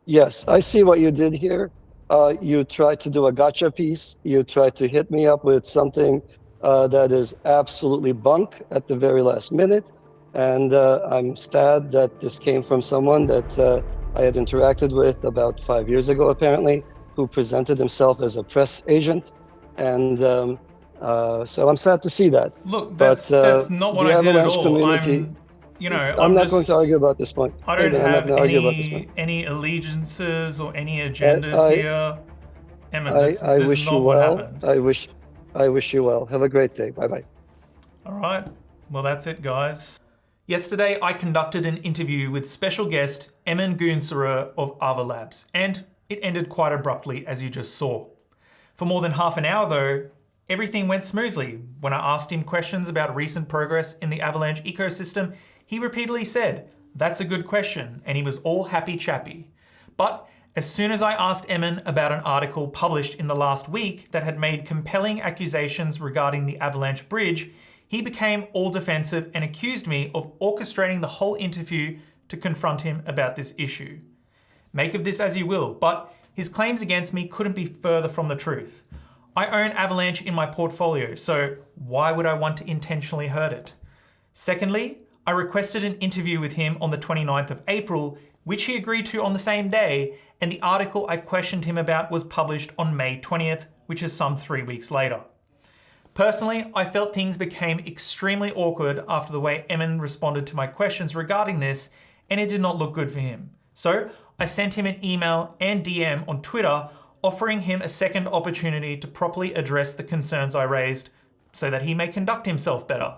Yes, I see what you did here. You tried to do a gotcha piece. You tried to hit me up with something that is absolutely bunk at the very last minute. And I'm sad that this came from someone that I had interacted with about 5 years ago, apparently, who presented himself as a press agent. And so I'm sad to see that. Look, But that's not what the I did at Avalanche all. community, I'm I'm not going to just argue about this point. I Hey, don't man, I'm not have going to argue about this point. any allegiances or any I, agendas I, here. Emmett, I this is wish you not what well. happened. I wish you well. Have a great day. Bye bye. All right. Well, that's it, guys. Yesterday, I conducted an interview with special guest Emin Gün Sirer of Ava Labs, and it ended quite abruptly, as you just saw. For more than half an hour, though, everything went smoothly. When I asked him questions about recent progress in the Avalanche ecosystem, he repeatedly said, "That's a good question," and he was all happy chappy. But as soon as I asked Emin about an article published in the last week that had made compelling accusations regarding the Avalanche bridge, he became all defensive and accused me of orchestrating the whole interview to confront him about this issue. Make of this as you will, but his claims against me couldn't be further from the truth. I own Avalanche in my portfolio, so why would I want to intentionally hurt it? Secondly, I requested an interview with him on the 29th of April, which he agreed to on the same day, and the article I questioned him about was published on May 20th, which is some 3 weeks later. Personally, I felt things became extremely awkward after the way Emin responded to my questions regarding this, and it did not look good for him. So I sent him an email and DM on Twitter offering him a second opportunity to properly address the concerns I raised so that he may conduct himself better.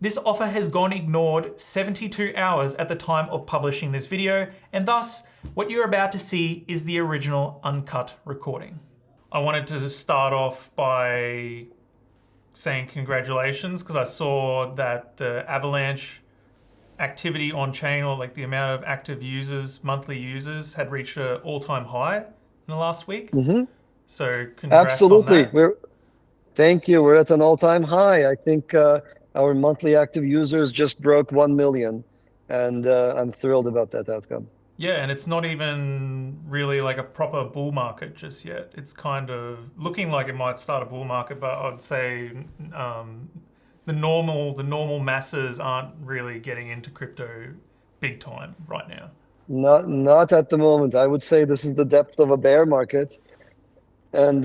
This offer has gone ignored 72 hours at the time of publishing this video, and thus what you're about to see is the original uncut recording. I wanted to start off by saying congratulations because I saw that the Avalanche activity on chain, or like the amount of active users, monthly users, had reached an all-time high in the last week. Hmm. So congrats on Absolutely. that. Thank you. We're at an all-time high. I think our monthly active users just broke 1 million, and I'm thrilled about that outcome. Yeah, and it's not even really like a proper bull market just yet. It's kind of looking like it might start a bull market, but I'd say the normal masses aren't really getting into crypto big time right now. Not at the moment. I would say this is the depth of a bear market, and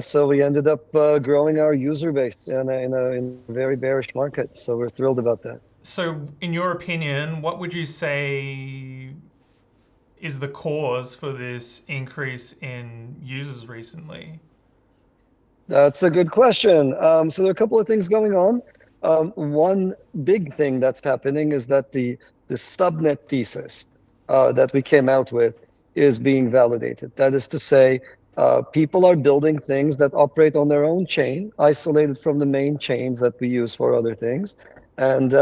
so we ended up growing our user base in a very bearish market. So we're thrilled about that. So, in your opinion, what would you say is the cause for this increase in users recently? That's a good question. So there are a couple of things going on. One big thing that's happening is that the subnet thesis that we came out with is being validated. That is to say, people are building things that operate on their own chain, isolated from the main chains that we use for other things, and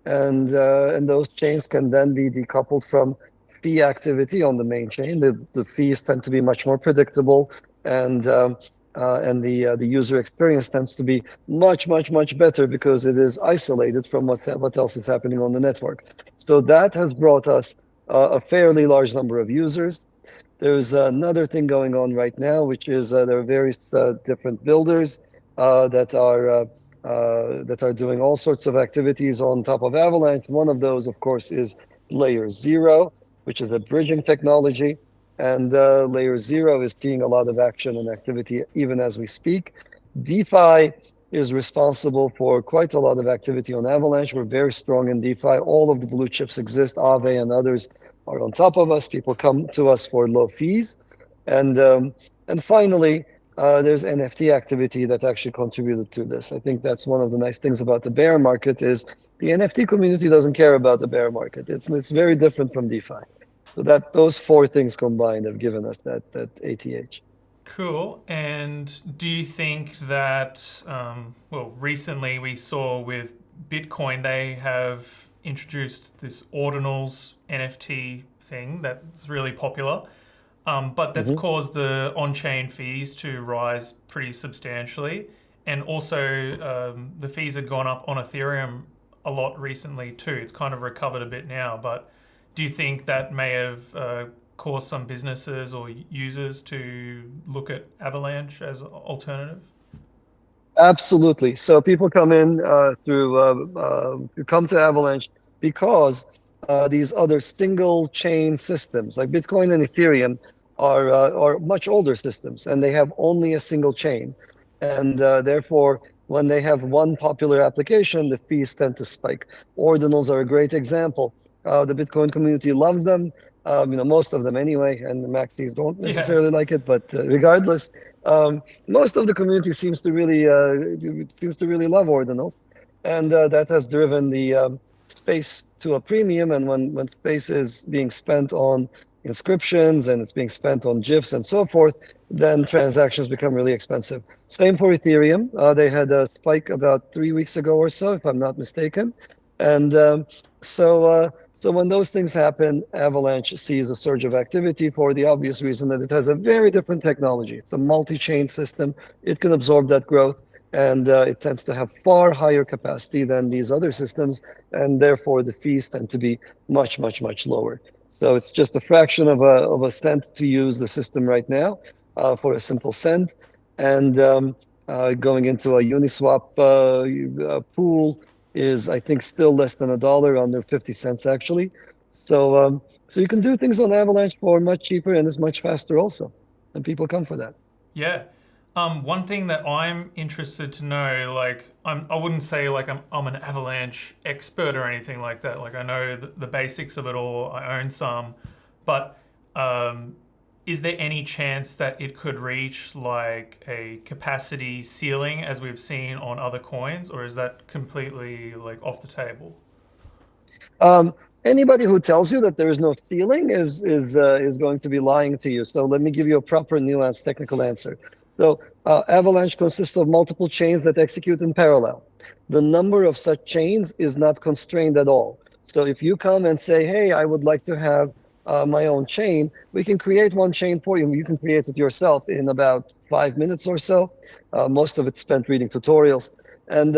and those chains can then be decoupled from fee activity on the main chain. The fees tend to be much more predictable, and the user experience tends to be much better because it is isolated from what else is happening on the network. So that has brought us a fairly large number of users. There's another thing going on right now, which is there are various different builders that are doing all sorts of activities on top of Avalanche. One of those, of course, is Layer Zero, which is a bridging technology. And Layer Zero is seeing a lot of action and activity even as we speak. DeFi is responsible for quite a lot of activity on Avalanche. We're very strong in DeFi. All of the blue chips exist. Aave and others are on top of us. People come to us for low fees. And finally, there's NFT activity that actually contributed to this. I think that's one of the nice things about the bear market is the NFT community doesn't care about the bear market. It's very different from DeFi. So that those four things combined have given us that ATH. Cool. And do you think that, well, recently we saw with Bitcoin, they have introduced this ordinals NFT thing that's really popular, but that's Mhm. caused the on-chain fees to rise pretty substantially. And also the fees have gone up on Ethereum a lot recently too. It's kind of recovered a bit now, but do you think that may have cause some businesses or users to look at Avalanche as an alternative? Absolutely. So people come in come to Avalanche because these other single chain systems like Bitcoin and Ethereum are much older systems, and they have only a single chain. And therefore, when they have one popular application, the fees tend to spike. Ordinals are a great example. The Bitcoin community loves them, most of them anyway, and the maxis don't Yeah. necessarily like it, but regardless. Most of the community seems to really love ordinals, and that has driven the space to a premium. And when space is being spent on inscriptions and it's being spent on GIFs and so forth, then transactions become really expensive. Same for Ethereum. They had a spike about 3 weeks ago or so, if I'm not mistaken, and so. So when those things happen, Avalanche sees a surge of activity for the obvious reason that it has a very different technology. It's a multi-chain system. It can absorb that growth, and it tends to have far higher capacity than these other systems, and therefore the fees tend to be much, much, much lower. So it's just a fraction of a cent to use the system right now for a simple send, and going into a Uniswap pool is, I think, still less than $1, under 50 cents actually. So you can do things on Avalanche for much cheaper, and it's much faster also, and people come for that. Yeah. One thing that I'm interested to know, like, I wouldn't say like I'm an Avalanche expert or anything like that. Like, I know the basics of it all. I own some, but is there any chance that it could reach like a capacity ceiling as we've seen on other coins, or is that completely like off the table? Um, Anybody who tells you that there is no ceiling is going to be lying to you. So let me give you a proper, nuanced, technical answer. So Avalanche consists of multiple chains that execute in parallel. The number of such chains is not constrained at all. So if you come and say, "Hey, I would like to have my own chain," we can create one chain for you. You can create it yourself in about 5 minutes or so. Most of it's spent reading tutorials. And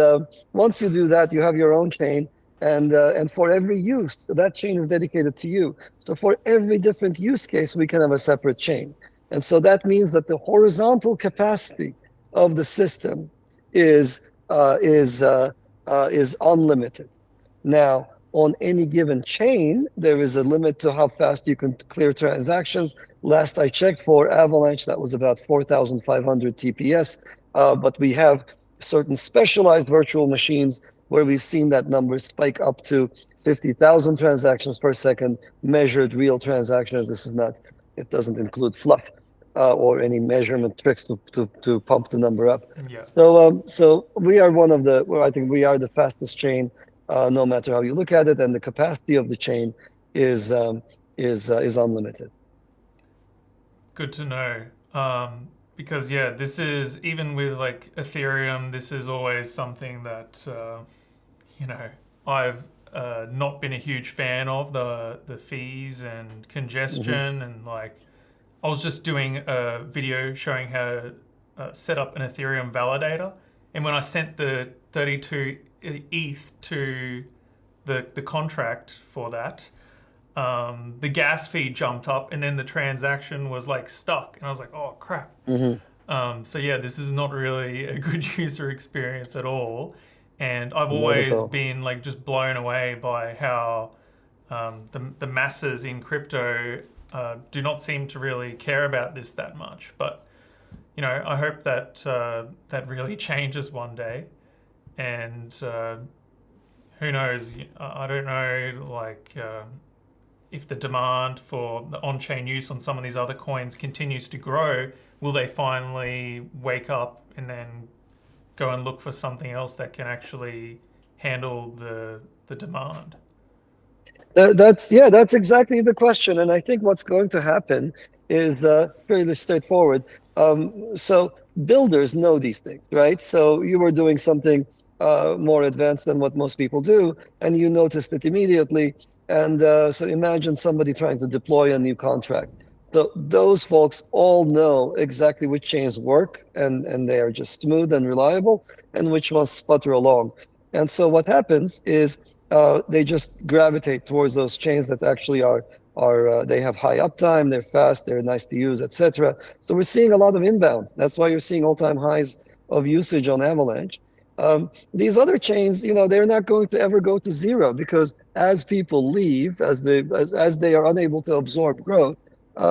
once you do that, you have your own chain. And for every use, that chain is dedicated to you. So for every different use case, we can have a separate chain. And so that means that the horizontal capacity of the system is is unlimited. Now, on any given chain, there is a limit to how fast you can clear transactions. Last I checked for Avalanche, that was about 4,500 TPS. But we have certain specialized virtual machines where we've seen that number spike up to 50,000 transactions per second, measured real transactions. This is not, it doesn't include fluff or any measurement tricks to pump the number up. Yeah. So we are one of the, well, I think we are the fastest chain, no matter how you look at it, and the capacity of the chain is unlimited. Good to know. Because yeah, this is even with like Ethereum, this is always something that I've not been a huge fan of the fees and congestion and like I was just doing a video showing how to set up an Ethereum validator, and when I sent the 32 ETH to the contract for that, the gas fee jumped up, and then the transaction was like stuck, and I was like, oh crap. So yeah, this is not really a good user experience at all, and I've always been like just blown away by how the masses in crypto do not seem to really care about this that much. But I hope that that really changes one day, and who knows? I don't know, like. If the demand for the on-chain use on some of these other coins continues to grow, will they finally wake up and then go and look for something else that can actually handle the demand? That's exactly the question. And I think what's going to happen is fairly straightforward. So builders know these things, right? So you were doing something more advanced than what most people do, and you noticed it immediately. And so imagine somebody trying to deploy a new contract. So those folks all know exactly which chains work and they are just smooth and reliable, and which ones sputter along. And so what happens is they just gravitate towards those chains that actually are they have high uptime, they're fast, they're nice to use, etc. So we're seeing a lot of inbound. That's why you're seeing all-time highs of usage on Avalanche. These other chains, they're not going to ever go to zero, because as people leave, as they are unable to absorb growth,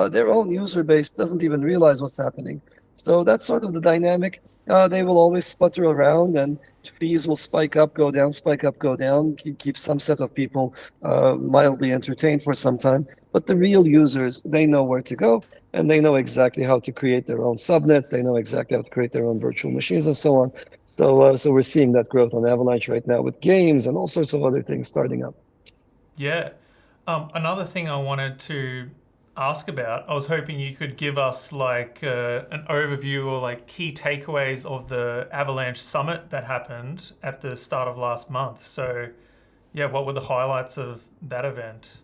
their own user base doesn't even realize what's happening. So that's sort of the dynamic. They will always sputter around, and fees will spike up, go down, spike up, go down, keep some set of people mildly entertained for some time. But the real users, they know where to go, and they know exactly how to create their own subnets. They know exactly how to create their own virtual machines and so on. So we're seeing that growth on Avalanche right now with games and all sorts of other things starting up. Yeah. Another thing I wanted to ask about, I was hoping you could give us like an overview or like key takeaways of the Avalanche Summit that happened at the start of last month. So yeah, what were the highlights of that event?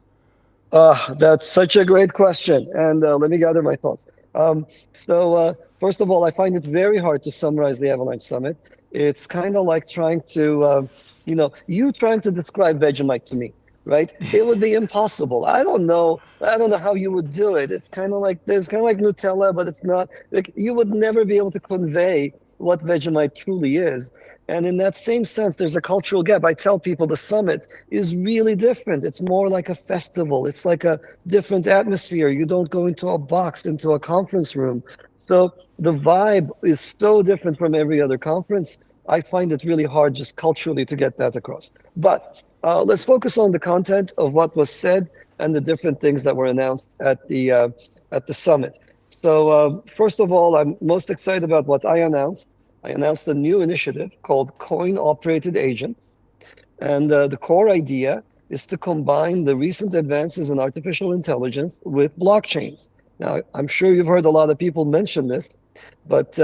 That's such a great question. And let me gather my thoughts. First of all, I find it very hard to summarize the Avalanche Summit. It's kind of like trying to, you trying to describe Vegemite to me, right? It would be impossible. I don't know. I don't know how you would do it. It's kind of like Nutella, but it's not. Like, you would never be able to convey what Vegemite truly is. And in that same sense, there's a cultural gap. I tell people the summit is really different. It's more like a festival. It's like a different atmosphere. You don't go into a box, into a conference room. So the vibe is so different from every other conference. I find it really hard just culturally to get that across. But let's focus on the content of what was said and the different things that were announced at the summit. So first of all, I'm most excited about what I announced. I announced a new initiative called Coin-Operated Agents. And the core idea is to combine the recent advances in artificial intelligence with blockchains. Now, I'm sure you've heard a lot of people mention this, but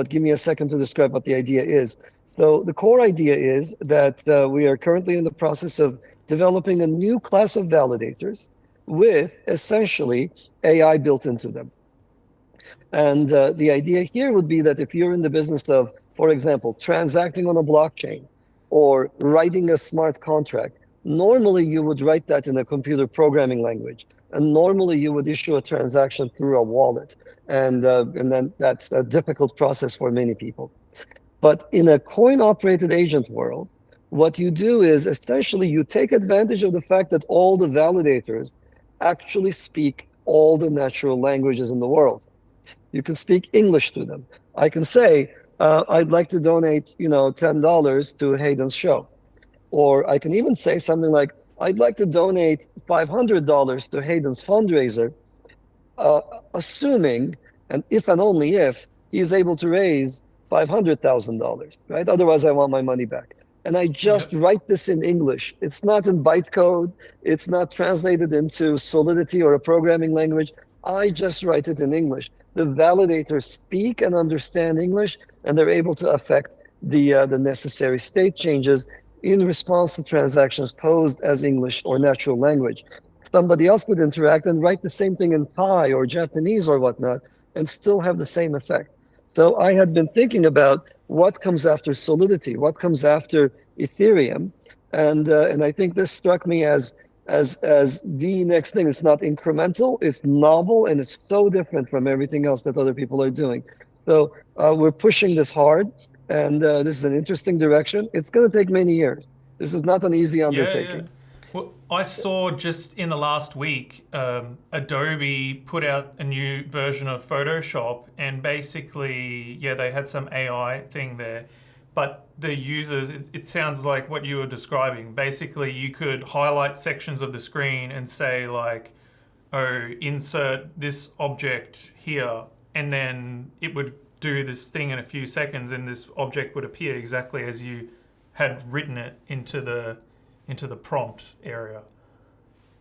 give me a second to describe what the idea is. So the core idea is that we are currently in the process of developing a new class of validators with essentially AI built into them. And the idea here would be that if you're in the business of, for example, transacting on a blockchain or writing a smart contract, normally you would write that in a computer programming language. And normally you would issue a transaction through a wallet. And then that's a difficult process for many people. But in a coin-operated agent world, what you do is essentially you take advantage of the fact that all the validators actually speak all the natural languages in the world. You can speak English to them. I can say, I'd like to donate, $10 to Hayden's show. Or I can even say something like, I'd like to donate $500 to Hayden's fundraiser, assuming, and if and only if, he is able to raise $500,000, right? Otherwise, I want my money back. And I just write this in English. It's not in bytecode. It's not translated into Solidity or a programming language. I just write it in English. The validators speak and understand English, and they're able to affect the necessary state changes in response to transactions posed as English or natural language. Somebody else could interact and write the same thing in Thai or Japanese or whatnot and still have the same effect. So I had been thinking about what comes after Solidity, what comes after Ethereum, and I think this struck me as the next thing. It's not incremental, it's novel, and it's so different from everything else that other people are doing. So we're pushing this hard, and this is an interesting direction. It's going to take many years. This is not an easy undertaking. Yeah. Well, I saw just in the last week, Adobe put out a new version of Photoshop, and basically, they had some AI thing there. But the users, it sounds like what you were describing. Basically, you could highlight sections of the screen and say like, oh, insert this object here, and then it would do this thing in a few seconds, and this object would appear exactly as you had written it into the prompt area.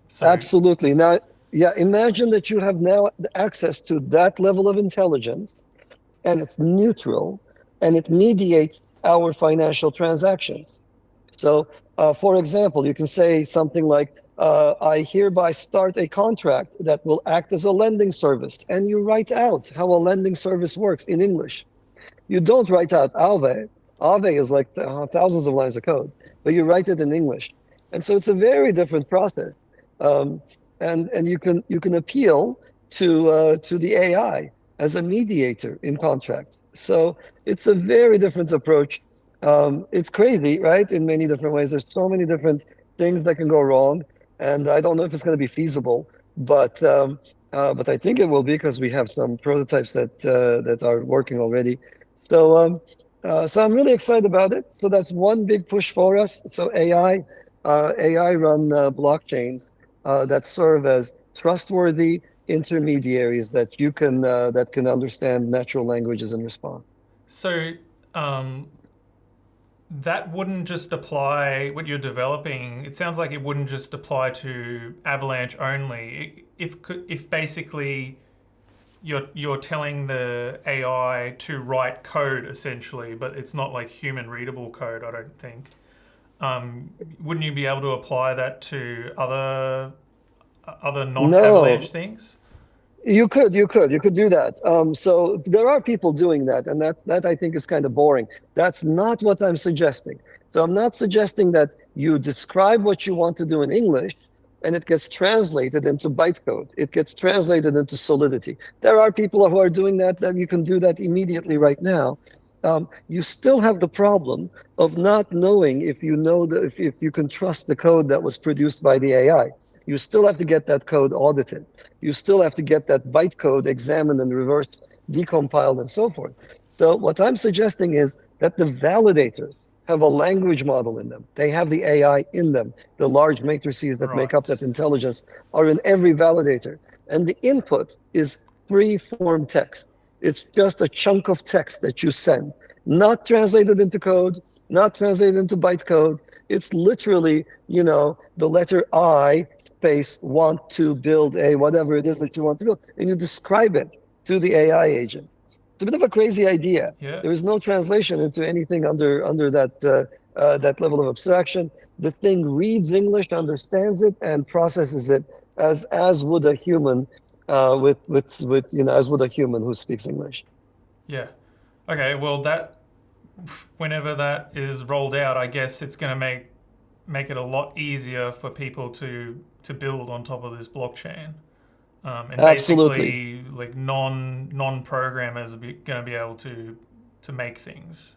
So, Absolutely. Now, imagine that you have now access to that level of intelligence, and it's neutral, and it mediates our financial transactions. So, for example, you can say something like, I hereby start a contract that will act as a lending service. And you write out how a lending service works in English. You don't write out Ave. Ave is like thousands of lines of code, but you write it in English. And so it's a very different process. and you can appeal to the AI as a mediator in contracts. So it's a very different approach. It's crazy, right? In many different ways. There's so many different things that can go wrong, and I don't know if it's going to be feasible, but I think it will be because we have some prototypes that are working already. So I'm really excited about it. So that's one big push for us. So AI run blockchains that serve as trustworthy intermediaries that can understand natural languages and respond. So that wouldn't just apply what you're developing. It sounds like it wouldn't just apply to Avalanche only. If basically you're telling the AI to write code essentially, but it's not like human readable code, I don't think. Wouldn't you be able to apply that to other non-Avalanche No, things? you could do that. So there are people doing that, and that I think is kind of boring. That's not what I'm suggesting. So I'm not suggesting that you describe what you want to do in English, and it gets translated into bytecode. It gets translated into Solidity. There are people who are doing that. That you can do that immediately right now. You still have the problem of not knowing if you know if you can trust the code that was produced by the AI. You still have to get that code audited. You still have to get that bytecode examined and reverse decompiled and so forth. So what I'm suggesting is that the validators have a language model in them. They have the AI in them. The large matrices that make up Right. that intelligence are in every validator. And the input is free form text. It's just a chunk of text that you send, not translated into code, not translated into bytecode. It's literally, the letter I space want to build a whatever it is that you want to build, and you describe it to the AI agent. It's a bit of a crazy idea. Yeah. There is no translation into anything under that level of abstraction. The thing reads English, understands it, and processes it as would a human as would a human who speaks English. Yeah. Okay. Well, whenever that is rolled out, I guess it's going to make it a lot easier for people to build on top of this blockchain. And Absolutely. basically, like non-programmers are going to be able to make things.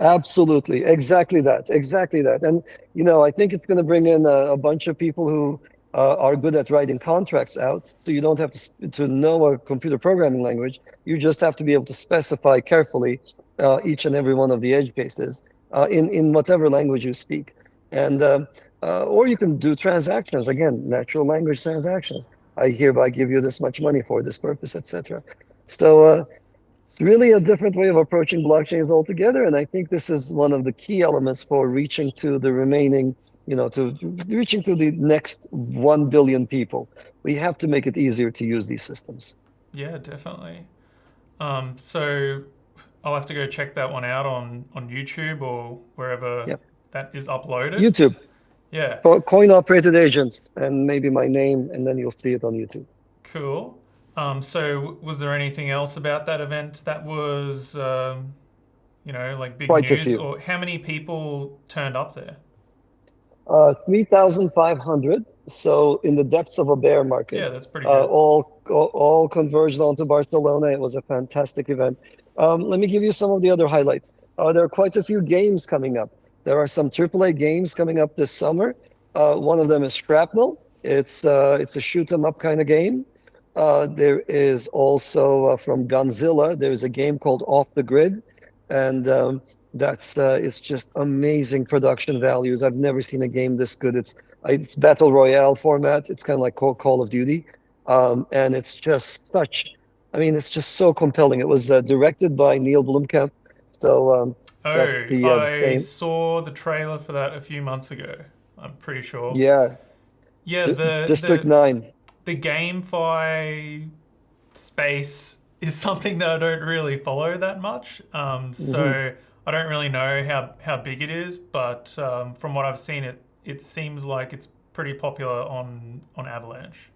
Absolutely, exactly that, exactly that. And I think it's going to bring in a bunch of people who are good at writing contracts out. So you don't have to know a computer programming language. You just have to be able to specify carefully each and every one of the edge cases in whatever language you speak. And or you can do transactions, again, natural language transactions. I hereby give you this much money for this purpose, etc. So it's really a different way of approaching blockchains altogether. And I think this is one of the key elements for reaching to the remaining, to reaching to the next 1 billion people. We have to make it easier to use these systems. Yeah, definitely. So I'll have to go check that one out on YouTube or wherever Yeah. that is uploaded. YouTube Yeah, for coin operated agents and maybe my name, and then you'll see it on YouTube. cool. So was there anything else about that event that was, like big Quite a news? few. Or how many people turned up there? 3,500. So in the depths of a bear market, Yeah, that's pretty good. all converged onto Barcelona. It was a fantastic event. Let me give you some of the other highlights. There are quite a few games coming up. There are some AAA games coming up this summer. One of them is Shrapnel. It's a shoot 'em up kind of game. There is also from Gunzilla. There's a game called Off the Grid, and that's it's just amazing production values. I've never seen a game this good. It's battle royale format. It's kind of like Call of Duty, and it's just it's just so compelling. It was directed by Neil Blomkamp, so that's Oh, the I same. saw the trailer for that a few months ago. I'm pretty sure. Yeah, Yeah, District 9. the GameFi space is something that I don't really follow that much. Hmm. So I don't really know how big it is, but from what I've seen, it seems like it's pretty popular on Avalanche.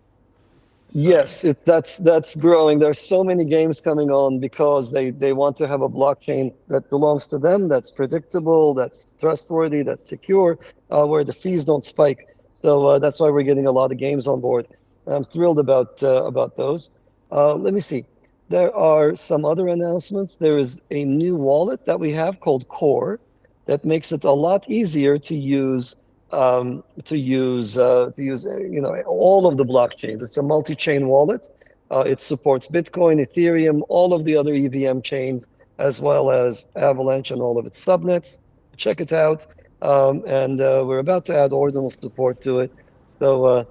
So Yes, that's growing. There's so many games coming on because they want to have a blockchain that belongs to them, that's predictable, that's trustworthy, that's secure, where the fees don't spike. So that's why we're getting a lot of games on board. I'm thrilled about those. Let me see. There are some other announcements. There is a new wallet that we have called Core that makes it a lot easier to use all of the blockchains. It's a multi-chain wallet. It supports Bitcoin, Ethereum, all of the other EVM chains, as well as Avalanche and all of its subnets. Check it out. And we're about to add ordinal support to it. So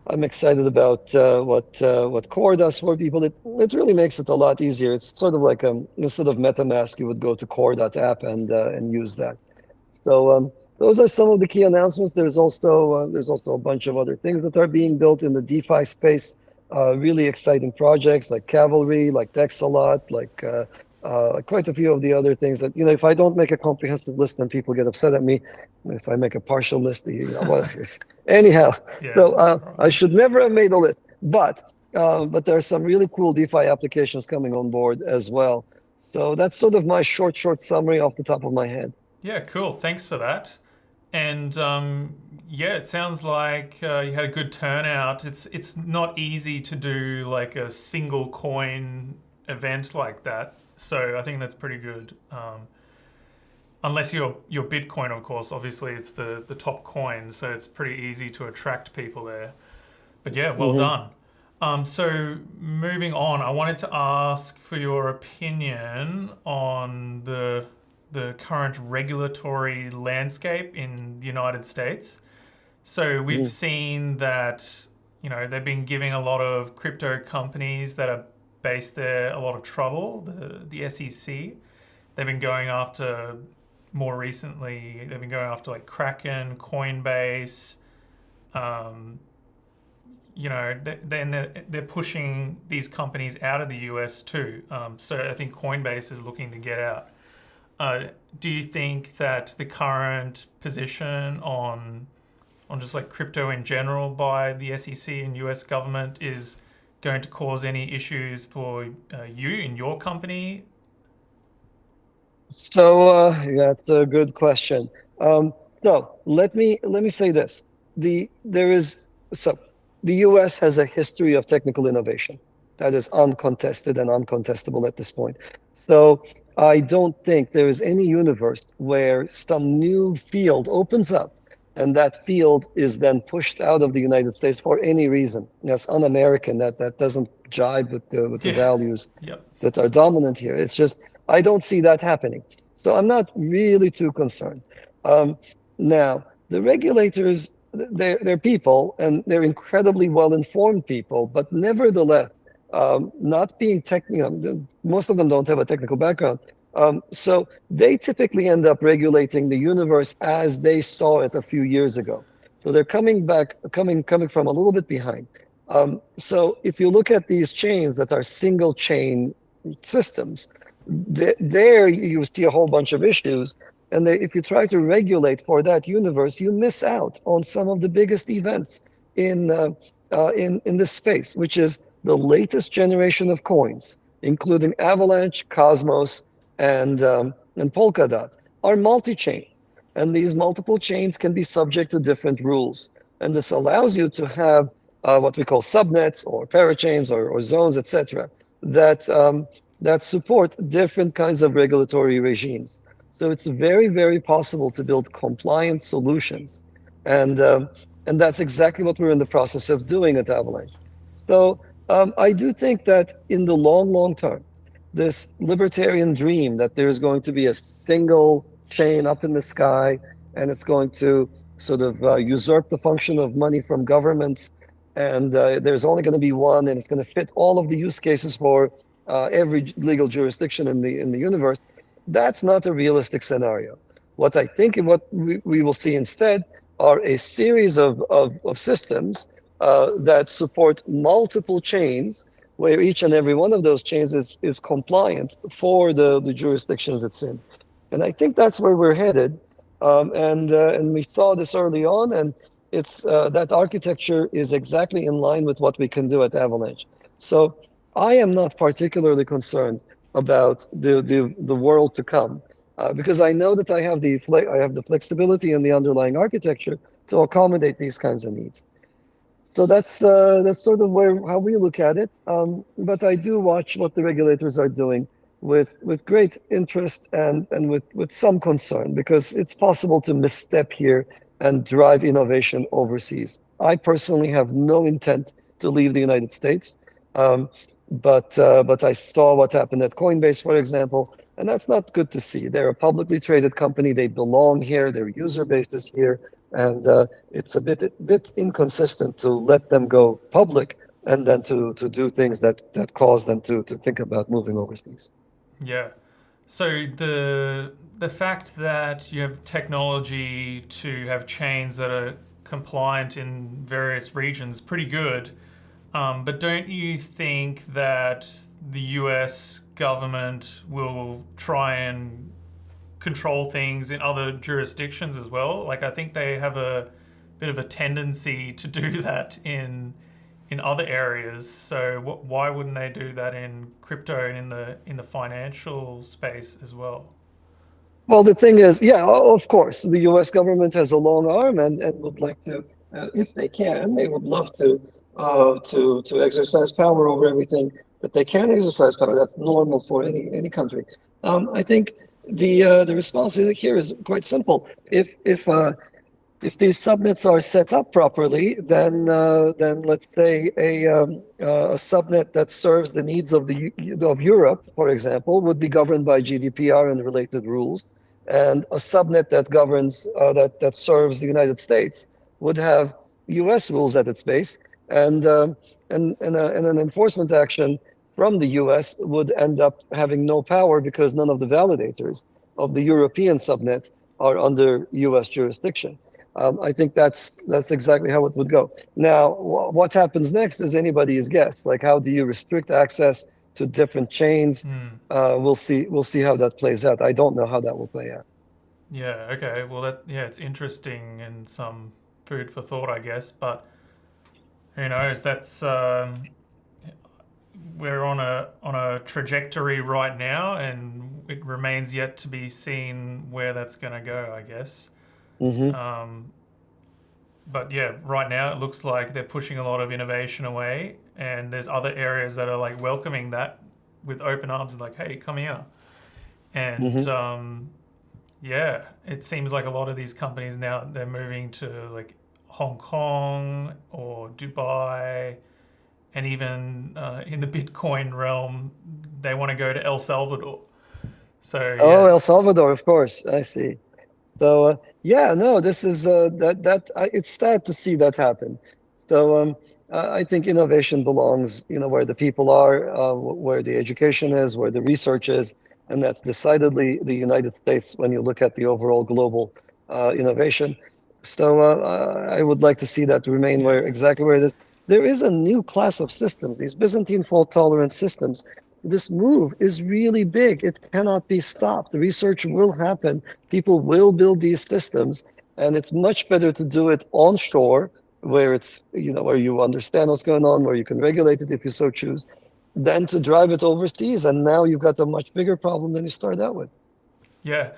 I'm excited about what Core does for people. It really makes it a lot easier. It's sort of like instead of MetaMask, you would go to core.app and use that. So those are some of the key announcements. There's also a bunch of other things that are being built in the DeFi space. Really exciting projects like Cavalry, like Texalot, like quite a few of the other things that, if I don't make a comprehensive list, then people get upset at me. If I make a partial list, anyhow. Yeah, So right. I should never have made a list, but there are some really cool DeFi applications coming on board as well. So that's sort of my short summary off the top of my head. Yeah, cool. Thanks for that. And yeah, it sounds like you had a good turnout. It's not easy to do like a single coin event like that. So I think that's pretty good. Unless you're Bitcoin, of course. Obviously, it's the top coin, so it's pretty easy to attract people there. But yeah, well done. So moving on, I wanted to ask for your opinion on the current regulatory landscape in the United States. So we've seen that, they've been giving a lot of crypto companies that are based there a lot of trouble, the SEC. They've been going after, more recently, they've been going after like Kraken, Coinbase. Then they're pushing these companies out of the US too. So I think Coinbase is looking to get out. Do you think that the current position on just like crypto in general by the SEC and US government is going to cause any issues for you in your company? So that's a good question. So let me say this: the U.S. has a history of technical innovation that is uncontested and uncontestable at this point. So I don't think there is any universe where some new field opens up and that field is then pushed out of the United States for any reason. That's un-American. That doesn't jibe with the values that are dominant here. It's just I don't see that happening. So I'm not really too concerned. Now the regulators, they're people and they're incredibly well-informed people, but nevertheless, not being technical, most of them don't have a technical background. So they typically end up regulating the universe as they saw it a few years ago. So they're coming from a little bit behind. So if you look at these chains that are single chain systems, there you see a whole bunch of issues. And if you try to regulate for that universe, you miss out on some of the biggest events in this space, which is the latest generation of coins, including Avalanche, Cosmos, and Polkadot, are multi-chain. And these multiple chains can be subject to different rules. And this allows you to have what we call subnets or parachains or zones, etc., that support different kinds of regulatory regimes. So it's very, very possible to build compliant solutions. And that's exactly what we're in the process of doing at Avalanche. So I do think that in the long term, this libertarian dream that there's going to be a single chain up in the sky and it's going to sort of usurp the function of money from governments, and there's only going to be one, and it's going to fit all of the use cases for every legal jurisdiction in the universe. That's not a realistic scenario. What I think and what we will see instead are a series of systems that support multiple chains, where each and every one of those chains is compliant for the jurisdictions it's in. And I think that's where we're headed. And we saw this early on, and it's that architecture is exactly in line with what we can do at Avalanche. So I am not particularly concerned about the world to come, because I know that I have the flexibility in the underlying architecture to accommodate these kinds of needs. So that's sort of how we look at it. But I do watch what the regulators are doing with great interest and with some concern, because it's possible to misstep here and drive innovation overseas. I personally have no intent to leave the United States, um, but I saw what happened at Coinbase, for example, and that's not good to see. They're a publicly traded company. They belong here. Their user base is here, and it's a bit inconsistent to let them go public and then to do things that cause them to think about moving overseas. Yeah. So the fact that you have technology to have chains that are compliant in various regions, pretty good. But don't you think that the US government will try and control things in other jurisdictions as well? Like, I think they have a bit of a tendency to do that in other areas. So why wouldn't they do that in crypto and in the financial space as well? Well, the thing is, yeah, of course, the U.S. government has a long arm and would like to, if they can, they would love to exercise power over everything that they can exercise power. That's normal for any country. I think the response here is quite simple. If these subnets are set up properly, then let's say a subnet that serves the needs of Europe, for example, would be governed by GDPR and related rules, and a subnet that governs that serves the United States would have U.S. rules at its base, and an enforcement action from the U.S. would end up having no power because none of the validators of the European subnet are under U.S. jurisdiction. I think that's exactly how it would go. Now, what happens next is anybody's guess. Like, how do you restrict access to different chains? We'll see. We'll see how that plays out. I don't know how that will play out. Yeah, okay. Well, it's interesting and some food for thought, I guess. But who knows? That's we're on a trajectory right now, and it remains yet to be seen where that's going to go, I guess. Hmm. But yeah, right now it looks like they're pushing a lot of innovation away, and there's other areas that are like welcoming that with open arms and like, hey, come here. And Hmm. yeah, it seems like a lot of these companies now they're moving to like Hong Kong or Dubai, and even in the Bitcoin realm, they want to go to El Salvador. So Oh, yeah, El Salvador, of course. I see. So yeah, no, this is it's sad to see that happen. So I think innovation belongs, where the people are, where the education is, where the research is, and that's decidedly the United States when you look at the overall global innovation. So I would like to see that remain yeah, exactly where it is. There is a new class of systems, these Byzantine fault tolerant systems. This move is really big. It cannot be stopped. The research will happen. People will build these systems, and it's much better to do it onshore, where where you understand what's going on, where you can regulate it if you so choose, than to drive it overseas. And now you've got a much bigger problem than you started out with. yeah.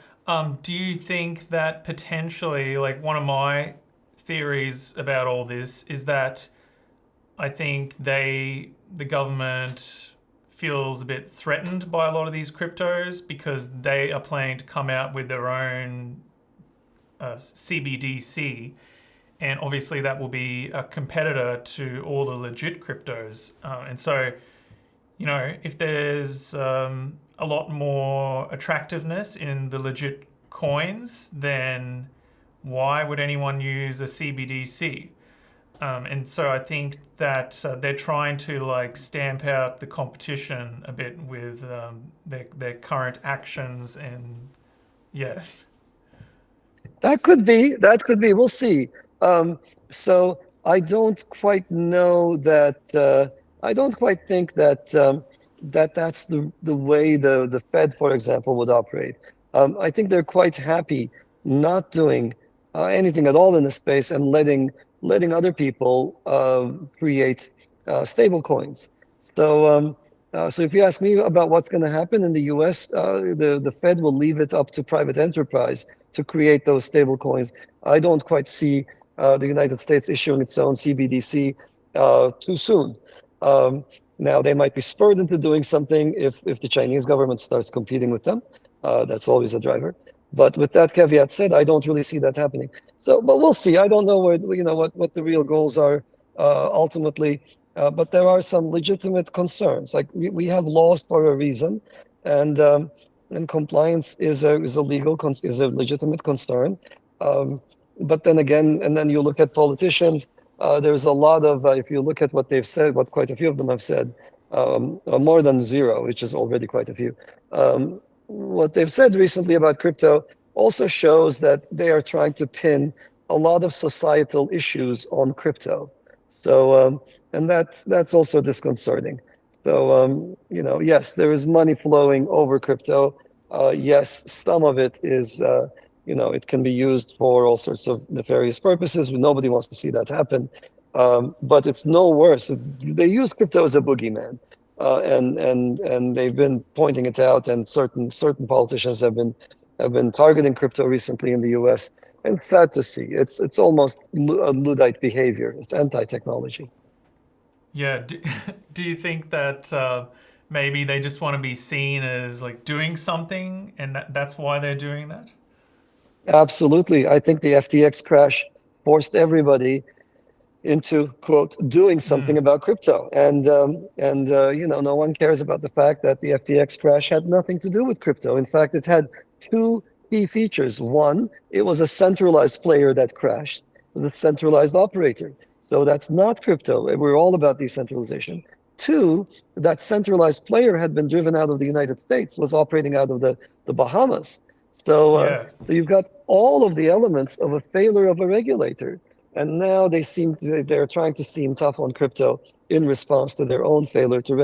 Do you think that potentially, like one of my theories about all this is that I think the government feels a bit threatened by a lot of these cryptos because they are planning to come out with their own CBDC, and obviously that will be a competitor to all the legit cryptos. And so, if there's a lot more attractiveness in the legit coins, then why would anyone use a CBDC? And so I think that they're trying to like stamp out the competition a bit with their current actions, and yeah, That could be. That could be. We'll see. So I don't quite know that. I don't quite think that's the way the Fed, for example, would operate. I think they're quite happy not doing anything at all in the space and letting other people create stable coins. So so if you ask me about what's going to happen in the U.S., the Fed will leave it up to private enterprise to create those stable coins. I don't quite see the United States issuing its own CBDC too soon. Now they might be spurred into doing something if the Chinese government starts competing with them. That's always a driver. But with that caveat said, I don't really see that happening. So, but we'll see. I don't know what the real goals are ultimately. But there are some legitimate concerns. Like we have laws for a reason, and compliance is a legitimate concern. But then again, and then you look at politicians. There's a lot of if you look at what they've said, what quite a few of them have said, more than zero, which is already quite a few. What they've said recently about crypto also shows that they are trying to pin a lot of societal issues on crypto. So, and that's also disconcerting. So, yes, there is money flowing over crypto. Yes, some of it is, it can be used for all sorts of nefarious purposes. Nobody wants to see that happen. But it's no worse. They use crypto as a boogeyman. And they've been pointing it out, and certain politicians have been targeting crypto recently in the U.S. And it's sad to see. It's almost a Luddite behavior. It's anti-technology. Yeah. Do you think that maybe they just want to be seen as like doing something, and that's why they're doing that? Absolutely. I think the FTX crash forced everybody into quote doing something about crypto, and no one cares about the fact that the FTX crash had nothing to do with crypto. In fact, it had two key features. One, it was a centralized player that crashed, the centralized operator. So that's not crypto. We're all about decentralization. Two, that centralized player had been driven out of the United States, was operating out of the Bahamas. Yeah. So you've got all of the elements of a failure of a regulator. And now they're trying to seem tough on crypto in response to their own failure to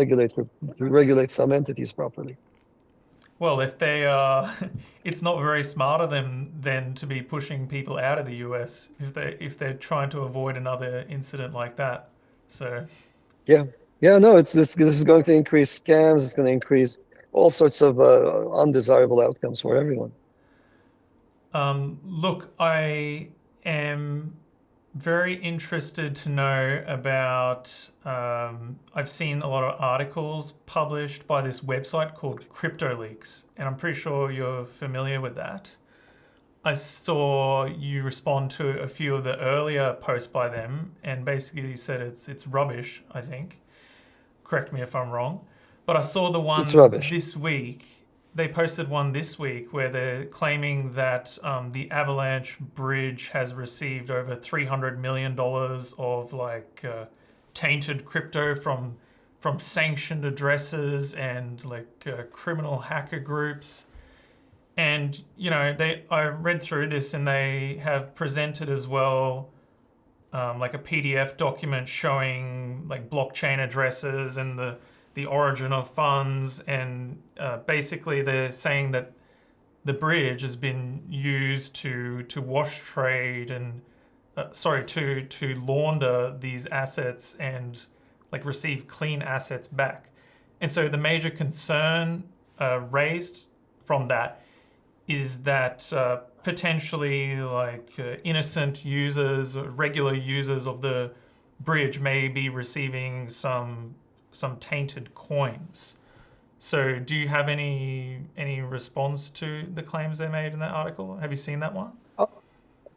regulate some entities properly. Well, if they it's not very smart of them then to be pushing people out of the US if they're trying to avoid another incident like that. So Yeah, yeah, no, this is going to increase scams. It's going to increase all sorts of undesirable outcomes for everyone. look, I am very interested to know about. I've seen a lot of articles published by this website called CryptoLeaks, and I'm pretty sure you're familiar with that. I saw you respond to a few of the earlier posts by them, and basically you said it's rubbish. I think. Correct me if I'm wrong, but I saw the It's one rubbish. this week. They posted one this week where they're claiming that the Avalanche bridge has received over $300 million of tainted crypto from sanctioned addresses and criminal hacker groups. And I read through this, and they have presented as well like a PDF document showing like blockchain addresses and the origin of funds, and basically they're saying that the bridge has been used to wash trade and to launder these assets and like receive clean assets back. And so the major concern raised from that is that potentially innocent users, regular users of the bridge may be receiving some tainted coins. So do you have any response to the claims they made in that article? Have you seen that one?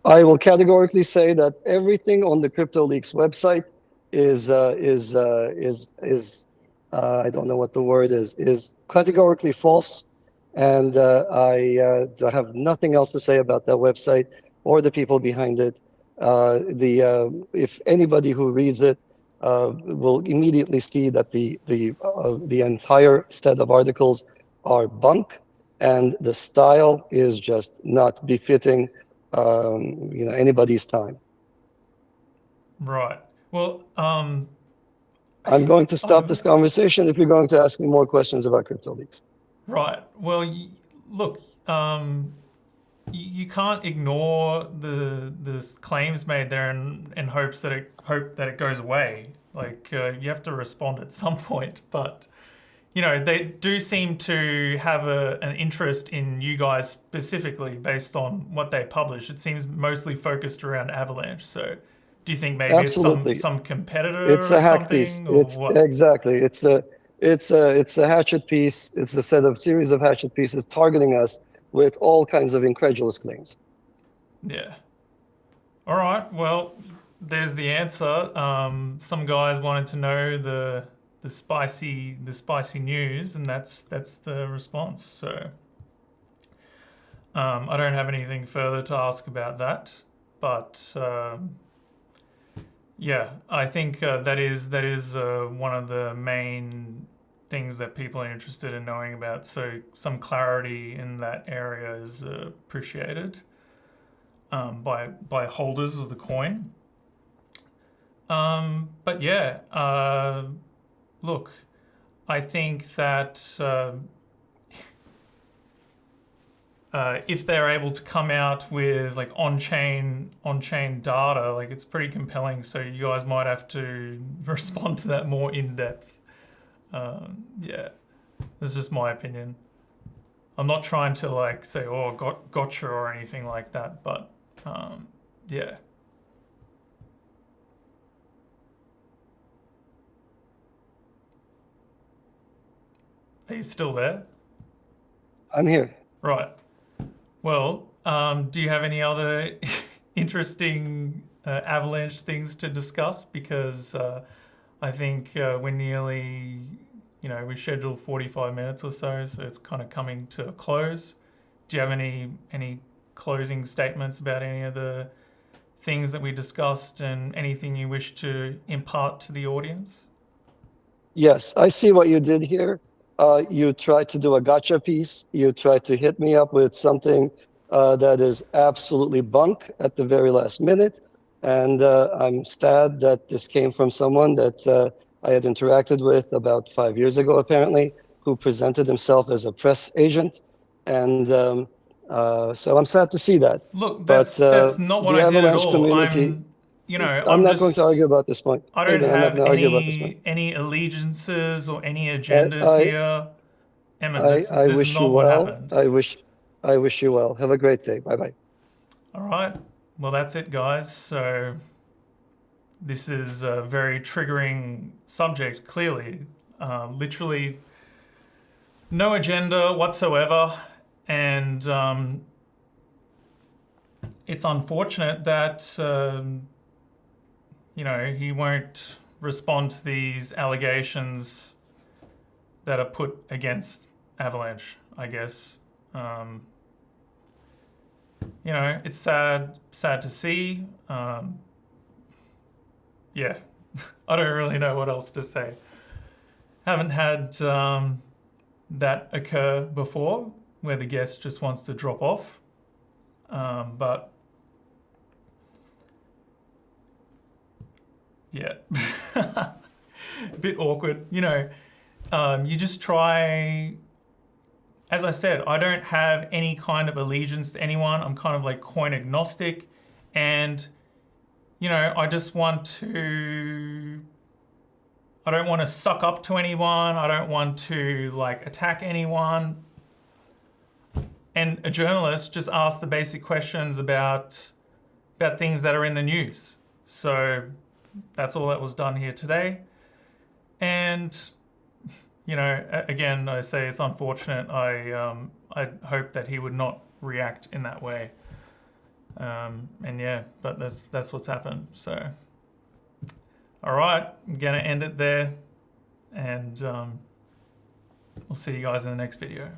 I will categorically say that everything on the CryptoLeaks website is I don't know what the word is categorically false, and I have nothing else to say about that website or the people behind it. If anybody who reads it will immediately see that the entire set of articles are bunk, and the style is just not befitting anybody's time. Right. Well, I'm going to stop this conversation if you're going to ask me more questions about CryptoLeaks. right. Well, look, you can't ignore the claims made there in hopes that it goes away. You have to respond at some point. But you know, they do seem to have an interest in you guys specifically based on what they publish. It seems mostly focused around Avalanche. So do you think maybe it's Absolutely. some competitor It's or a hack piece. something, or It's what? exactly. It's a hatchet piece. It's a set of series of hatchet pieces targeting us with all kinds of incredulous claims. Yeah. All right. Well, there's the answer. Some guys wanted to know the spicy news, and that's the response. So I don't have anything further to ask about that, but yeah, I think that is one of the main things that people are interested in knowing about. So some clarity in that area is appreciated by holders of the coin. But yeah, look, I think that if they're able to come out with like on-chain data, like it's pretty compelling. So you guys might have to respond to that more in depth. Yeah, this is just my opinion. I'm not trying to like say, oh, gotcha or anything like that, but yeah. Are you still there? I'm here. Right. Well, do you have any other interesting Avalanche things to discuss? Because I think we're nearly, you know, we scheduled 45 minutes or so, so it's kind of coming to a close. Do you have any closing statements about any of the things that we discussed and anything you wish to impart to the audience? Yes, I see what you did here. You tried to do a gotcha piece. You tried to hit me up with something that is absolutely bunk at the very last minute. And I'm sad that this came from someone that I had interacted with about 5 years ago, apparently, who presented himself as a press agent. And so I'm sad to see that. Look, But that's not what the I did at Avalanche all. community, I'm I'm not going to just, argue about this point. I don't David, I'm not have going to argue about this point. any allegiances or any I, agendas I, here. Emmett, I this is wish you not what well. happened. I wish you well. Have a great day. Bye bye. All right. Well, that's it, guys. So this is a very triggering subject, clearly. Literally no agenda whatsoever. And it's unfortunate that, you know, he won't respond to these allegations that are put against Avalanche, I guess. You know, it's sad to see. Yeah, I don't really know what else to say. Haven't had that occur before, where the guest just wants to drop off. But yeah, a bit awkward. You know, you just try. As I said, I don't have any kind of allegiance to anyone. I'm kind of like coin agnostic, and you know, I just want to. I don't want to suck up to anyone. I don't want to like attack anyone. And a journalist just asks the basic questions about things that are in the news. So that's all that was done here today. And you know, again, I say it's unfortunate. I hope that he would not react in that way. And yeah, but that's what's happened. So, all right, I'm gonna end it there, and we'll see you guys in the next video.